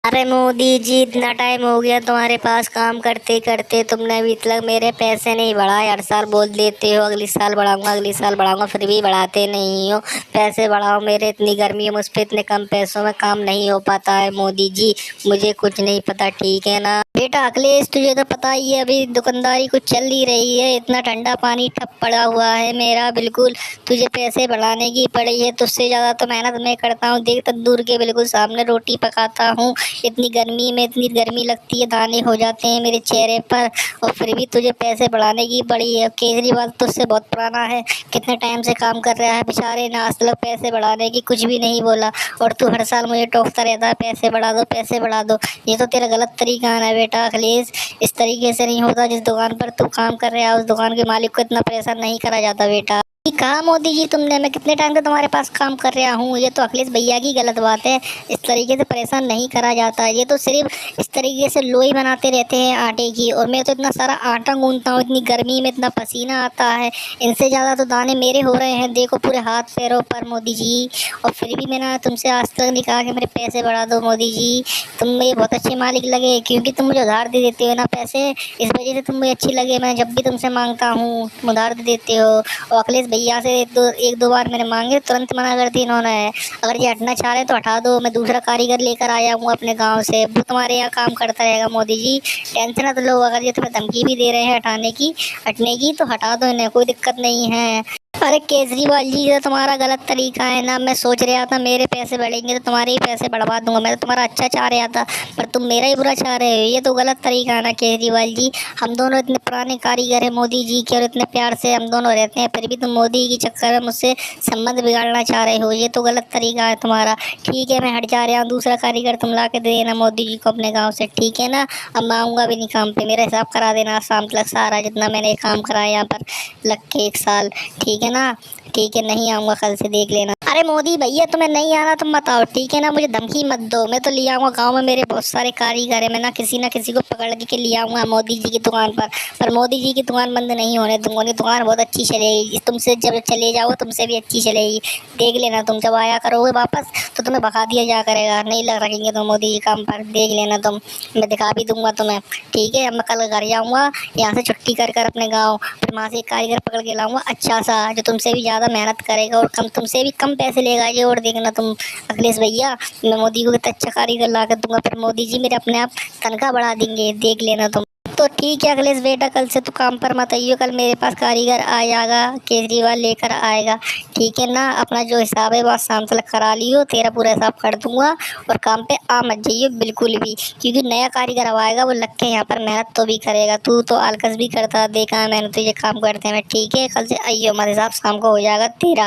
अरे मोदी जी, इतना टाइम हो गया तुम्हारे पास काम करते करते, तुमने अभी तक मेरे पैसे नहीं बढ़ाए। हर साल बोल देते हो अगली साल बढ़ाऊंगा, अगली साल बढ़ाऊंगा, फिर भी बढ़ाते नहीं हो। पैसे बढ़ाओ मेरे, इतनी गर्मी है, मुझ पे इतने कम पैसों में काम नहीं हो पाता है मोदी जी। मुझे कुछ नहीं पता, ठीक है ना बेटा अखिलेश? तुझे तो पता ही है अभी दुकानदारी कुछ चल ही रही है, इतना ठंडा पानी ठप पड़ा हुआ है मेरा बिल्कुल। तुझे पैसे बढ़ाने की पड़ी है, तुझसे ज्यादा तो मेहनत मैं करता हूँ। देख तंदूर के बिल्कुल सामने रोटी पकाता हूँ। इतनी गर्मी में इतनी गर्मी लगती है, दाने हो जाते हैं मेरे चेहरे पर, और फिर भी तुझे पैसे बढ़ाने की पड़ी है। केजरीवाल तुझसे बहुत पुराना है, कितने टाइम से काम कर रहा है बेचारे ने, आज तक पैसे बढ़ाने की कुछ भी नहीं बोला। और तू हर साल मुझे टोकता रहता है पैसे बढ़ा दो, पैसे बढ़ा दो। ये तो तेरा गलत तरीका है ना बेटा अखिलेश। इस तरीके से नहीं होता। जिस दुकान पर तू काम कर रहा है उस दुकान के मालिक को इतना परेशान नहीं करा जाता बेटा। कहा मोदी जी तुमने? मैं कितने टाइम से तुम्हारे पास काम कर रहा हूँ। ये तो अखिलेश भैया की गलत बात है। इस तरीके से परेशान नहीं करा जाता। ये तो सिर्फ इस तरीके से लोई बनाते रहते हैं आटे की, और मैं तो इतना सारा आटा गूंथता हूँ, इतनी गर्मी में इतना पसीना आता है। इनसे ज़्यादा तो दाने मेरे हो रहे हैं, देखो पूरे हाथ पैरों पर मोदी जी। और फिर भी मैंने तुमसे आज तक नहीं कहा कि मेरे पैसे बढ़ा दो मोदी जी। तुम मुझे बहुत अच्छे मालिक लगे, क्योंकि तुम मुझे उधार दे देते हो ना पैसे, इस वजह से तुम मुझे अच्छी लगे। मैं जब भी तुमसे मांगता हूँ तुम उधार दे देते हो। और अखिलेश भैया से एक दो बार मैंने मांगे, तुरंत मना कर दी इन्होंने। अगर ये हटना चाह रहे तो हटा दो, मैं दूसरा कारीगर लेकर आया हूँ अपने गांव से, वो तुम्हारे यहाँ काम करता रहेगा मोदी जी। टेंशन मत लो। अगर ये तुम्हें धमकी भी दे रहे हैं हटाने की, हटने की, तो हटा दो इन्हें, कोई दिक्कत नहीं है। अरे केजरीवाल जी, ये तुम्हारा गलत तरीका है ना। मैं सोच रहा था मेरे पैसे बढ़ेंगे तो तुम्हारे ही पैसे बढ़वा दूंगा। मैं तो तुम्हारा अच्छा चाह रहा था, पर तुम मेरा ही बुरा चाह रहे हो। ये तो गलत तरीका है ना केजरीवाल जी। हम दोनों इतने पुराने कारीगर हैं मोदी जी के, और इतने प्यार से हम दोनों रहते हैं, फिर भी तुम मोदी के चक्कर में मुझसे संबंध बिगाड़ना चाह रहे हो। ये तो गलत तरीका है तुम्हारा। ठीक है, मैं हट जा रहा हूँ, दूसरा कारीगर तुम ला के दे देना मोदी जी को अपने गाँव से, ठीक है ना? अब मैं आऊँगा भी नहीं काम पे, मेरा हिसाब करा देना शाम तक सारा, जितना मैंने काम कराया यहाँ पर लग के 1 साल, ठीक है ना? ठीक है, नहीं आऊँगा कल से, देख लेना। अरे मोदी भैया, तुम्हें नहीं आना तुम बताओ, ठीक है ना? मुझे धमकी मत दो, मैं तो ले आऊँगा। गाँव में मेरे बहुत सारे कारीगर हैं, मैं ना किसी को पकड़ के ले आऊँगा मोदी जी की दुकान पर मोदी जी की दुकान बंद नहीं होने दूंगा। उनकी दुकान बहुत अच्छी चलेगी, तुमसे जब चले जाओ तुमसे भी अच्छी चलेगी। देख लेना, तुम जब आया करोगे वापस तो तुम्हें भगा दिया जा करेगा, नहीं लग रखेंगे तुम मोदी जी काम पर, देख लेना तुम। मैं दिखा भी दूंगा तुम्हें, ठीक है? अब मैं कल घर जाऊँगा, यहाँ से छुट्टी कर कर अपने गाँव, फिर वहाँ से एक कारीगर पकड़ के लाऊंगा अच्छा सा, जो तुमसे भी ज़्यादा मेहनत करेगा और तुमसे भी कम पैसे लेगा। ये और देखना तुम अखिलेश भैया, मैं मोदी को कितना अच्छा कारीगर ला कर दूंगा, फिर मोदी जी मेरे अपने आप तनख्वाह बढ़ा देंगे, देख लेना तुम। तो ठीक है अखिलेश बेटा, कल से तू काम पर मत आइयो, कल मेरे पास कारीगर आ जाएगा, केजरीवाल लेकर आएगा, ठीक है ना? अपना जो हिसाब है बस शाम तक करा लियो, तेरा पूरा हिसाब कर दूंगा। और काम पे आ मत जाइयो बिल्कुल भी, क्योंकि नया कारीगर अब आएगा, वो लग के यहाँ पर मेहनत तो भी करेगा। तू तो आलकस भी करता, देखा है मैंने तुझे काम करते में, ठीक है? कल से आइयो, हमारे हिसाब शाम को हो जाएगा तेरा।